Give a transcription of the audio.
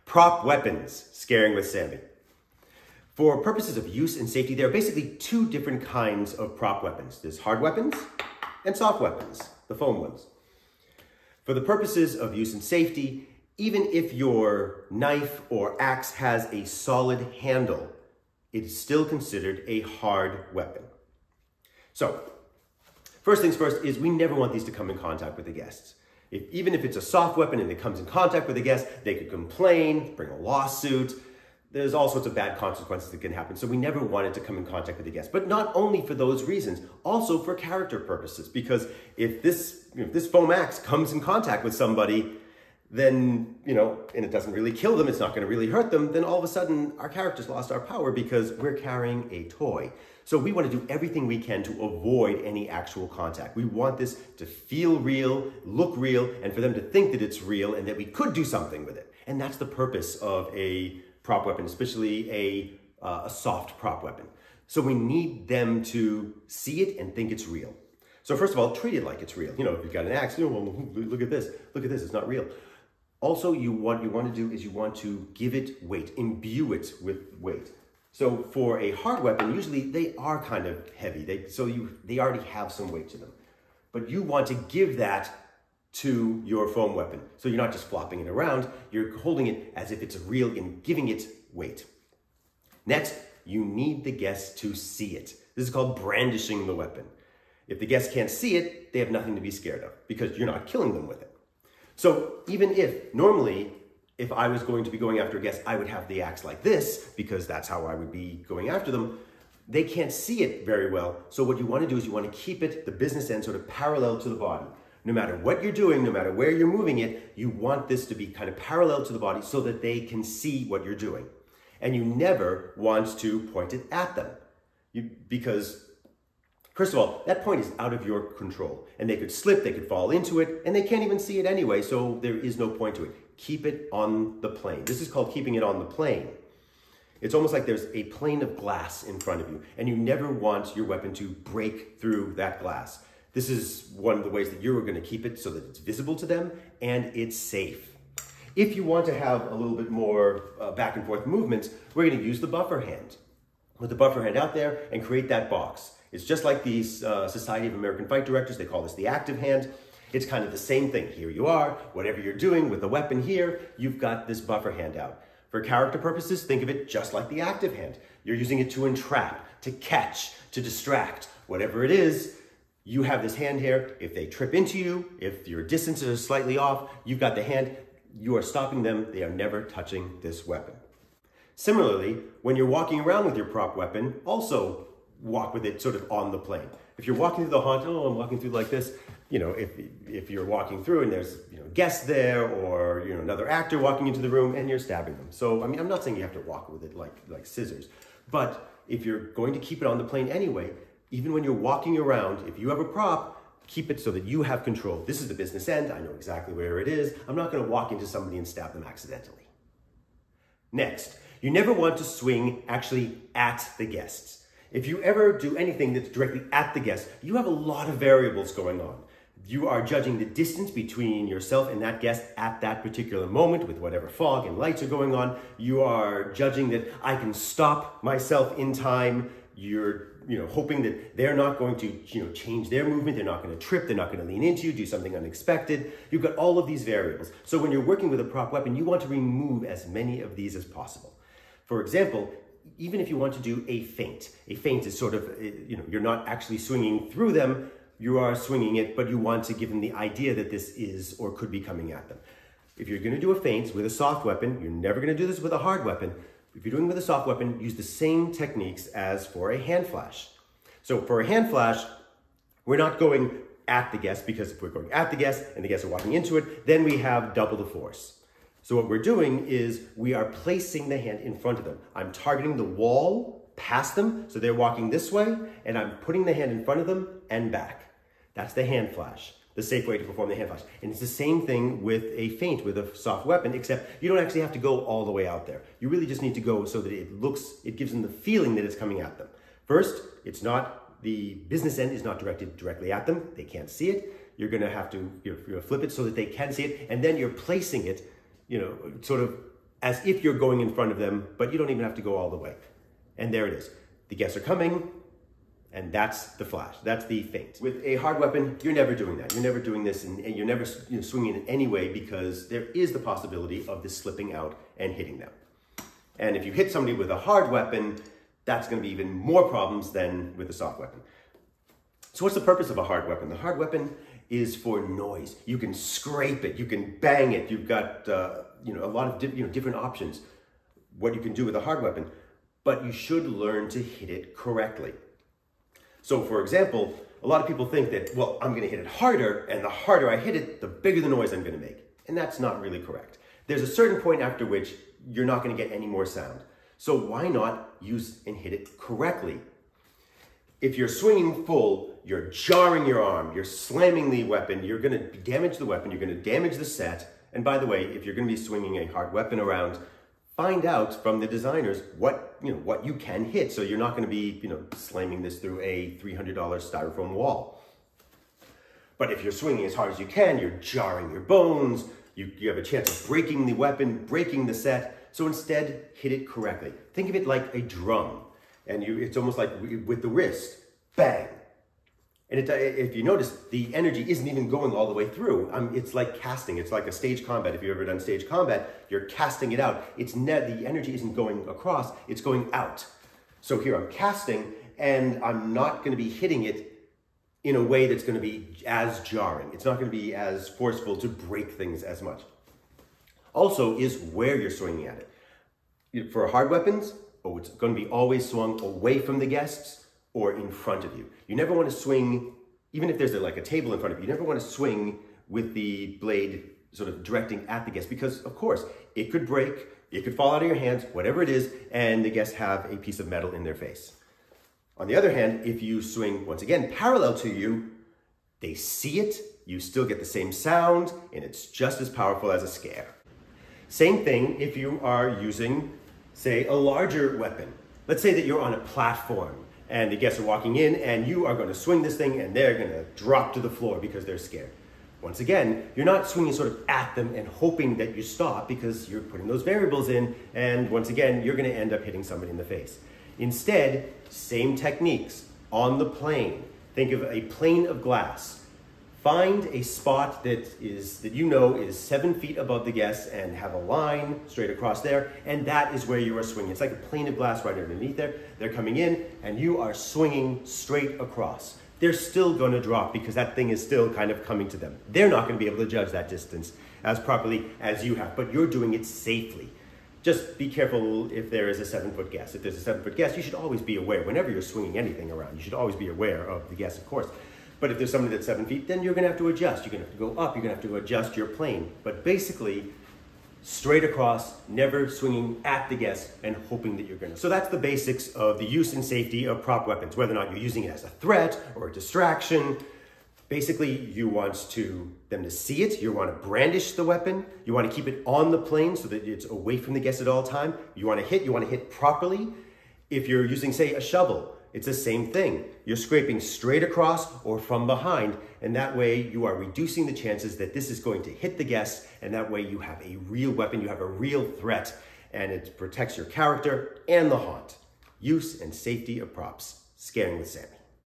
Prop weapons, scaring with Sammy. For purposes of use and safety, there are basically two different kinds of prop weapons. There's hard weapons and soft weapons, the foam ones. For the purposes of use and safety, even if your knife or axe has a solid handle, it is still considered a hard weapon. So, first things first is we never want these to come in contact with the guests. Even if it's a soft weapon and it comes in contact with a guest, they could complain, bring a lawsuit. There's all sorts of bad consequences that can happen. So we never want it to come in contact with the guest. But not only for those reasons, also for character purposes. Because if this foam axe comes in contact with somebody, then, and it doesn't really kill them, it's not going to really hurt them, then all of a sudden our characters lost our power because we're carrying a toy. So we want to do everything we can to avoid any actual contact. We want this to feel real, look real, and for them to think that it's real and that we could do something with it. And that's the purpose of a prop weapon, especially a soft prop weapon. So we need them to see it and think it's real. So first of all, treat it like it's real. If you've got an axe, well, look at this, it's not real. Also, what you want to do is you want to give it weight, imbue it with weight. So for a hard weapon, usually they are kind of heavy, they already have some weight to them. But you want to give that to your foam weapon. So you're not just flopping it around, you're holding it as if it's real and giving it weight. Next, you need the guests to see it. This is called brandishing the weapon. If the guests can't see it, they have nothing to be scared of because you're not killing them with it. So even if normally, if I was going to be going after a guest, I would have the axe like this because that's how I would be going after them. They can't see it very well. So what you want to do is you want to keep it, the business end, sort of parallel to the body. No matter what you're doing, no matter where you're moving it, you want this to be kind of parallel to the body so that they can see what you're doing. And you never want to point it at them because, first of all, that point is out of your control. And they could slip, they could fall into it, and they can't even see it anyway, so there is no point to it. Keep it on the plane. This is called keeping it on the plane. It's almost like there's a plane of glass in front of you, and you never want your weapon to break through that glass. This is one of the ways that you're going to keep it so that it's visible to them and it's safe. If you want to have a little bit more back and forth movements, we're going to use the buffer hand. Put the buffer hand out there and create that box. It's just like the Society of American Fight Directors. They call this the active hand. It's kind of the same thing. Here you are, whatever you're doing with the weapon here, you've got this buffer hand out. For character purposes, think of it just like the active hand. You're using it to entrap, to catch, to distract, whatever it is. You have this hand here. If they trip into you, if your distances are slightly off, you've got the hand. You are stopping them. They are never touching this weapon. Similarly, when you're walking around with your prop weapon, also walk with it sort of on the plane. If you're walking through the haunt, I'm walking through like this, if you're walking through and there's guests there or another actor walking into the room and you're stabbing them. So I mean, I'm not saying you have to walk with it like scissors, but if you're going to keep it on the plane anyway, even when you're walking around, if you have a prop, keep it so that you have control. This is the business end. I know exactly where it is. I'm not going to walk into somebody and stab them accidentally. Next, you never want to swing actually at the guests. If you ever do anything that's directly at the guest, you have a lot of variables going on. You are judging the distance between yourself and that guest at that particular moment with whatever fog and lights are going on. You are judging that I can stop myself in time. You're hoping that they're not going to change their movement. They're not going to trip. They're not going to lean into you, do something unexpected. You've got all of these variables. So when you're working with a prop weapon, you want to remove as many of these as possible. For example, even if you want to do a feint is sort of, you're not actually swinging through them, you are swinging it, but you want to give them the idea that this is or could be coming at them. If you're going to do a feint with a soft weapon, you're never going to do this with a hard weapon. If you're doing with a soft weapon, use the same techniques as for a hand flash. So for a hand flash, we're not going at the guest, because if we're going at the guest and the guests are walking into it, then we have double the force. So what we're doing is we are placing the hand in front of them. I'm targeting the wall past them, so they're walking this way, and I'm putting the hand in front of them and back. That's the hand flash, the safe way to perform the hand flash. And it's the same thing with a feint with a soft weapon, except you don't actually have to go all the way out there. You really just need to go so that it gives them the feeling that it's coming at them. First, the business end is not directed directly at them. They can't see it. You're gonna have to flip it so that they can see it, and then you're placing it sort of as if you're going in front of them, but you don't even have to go all the way. And there it is. The guests are coming, and that's the flash. That's the feint. With a hard weapon, you're never doing that. You're never doing this, and you're never swinging in any way, because there is the possibility of this slipping out and hitting them. And if you hit somebody with a hard weapon, that's going to be even more problems than with a soft weapon. So what's the purpose of a hard weapon? The hard weapon is for noise. You can scrape it, you can bang it. You've got a lot of different options what you can do with a hard weapon, but you should learn to hit it correctly. So for example, a lot of people think that, well, I'm going to hit it harder, and the harder I hit it, the bigger the noise I'm going to make. And that's not really correct. There's a certain point after which you're not going to get any more sound. So why not use and hit it correctly? If you're swinging full, you're jarring your arm, you're slamming the weapon, you're going to damage the weapon, you're going to damage the set. And by the way, if you're going to be swinging a hard weapon around, find out from the designers what you can hit, so you're not going to be slamming this through a $300 styrofoam wall. But if you're swinging as hard as you can, you're jarring your bones, you have a chance of breaking the weapon, breaking the set. So instead, hit it correctly. Think of it like a drum, and it's almost like with the wrist, bang. And if you notice, the energy isn't even going all the way through. It's like casting. It's like a stage combat. If you've ever done stage combat, you're casting it out. The energy isn't going across, it's going out. So here I'm casting, and I'm not going to be hitting it in a way that's going to be as jarring. It's not going to be as forceful to break things as much. Also is where you're swinging at it. For hard weapons, it's going to be always swung away from the guests or in front of you. You never want to swing, even if there's like a table in front of you, you never want to swing with the blade sort of directing at the guest, because of course it could break, it could fall out of your hands, whatever it is, and the guests have a piece of metal in their face. On the other hand, if you swing, once again, parallel to you, they see it, you still get the same sound, and it's just as powerful as a scare. Same thing if you are using, say, a larger weapon. Let's say that you're on a platform, and the guests are walking in, and you are going to swing this thing, and they're going to drop to the floor because they're scared. Once again, you're not swinging sort of at them and hoping that you stop, because you're putting those variables in, and once again, you're going to end up hitting somebody in the face. Instead, same techniques on the plane. Think of a plane of glass. Find a spot that you know is 7 feet above the guests, and have a line straight across there, and that is where you are swinging. It's like a plane of glass right underneath there. They're coming in, and you are swinging straight across. They're still going to drop because that thing is still kind of coming to them. They're not going to be able to judge that distance as properly as you have, but you're doing it safely. Just be careful if there is a 7-foot guest. If there's a 7-foot guest, you should always be aware. Whenever you're swinging anything around, you should always be aware of the guest, of course. But if there's somebody that's 7 feet, then you're going to have to adjust. You're going to have to go up. You're going to have to adjust your plane. But basically, straight across, never swinging at the guest and hoping that you're going to. So that's the basics of the use and safety of prop weapons, whether or not you're using it as a threat or a distraction. Basically, you want them to see it. You want to brandish the weapon. You want to keep it on the plane so that it's away from the guest at all time. You want to hit properly. If you're using, say, a shovel, it's the same thing. You're scraping straight across or from behind, and that way you are reducing the chances that this is going to hit the guest, and that way you have a real weapon, you have a real threat, and it protects your character and the haunt. Use and safety of props. Scaring with Sammy.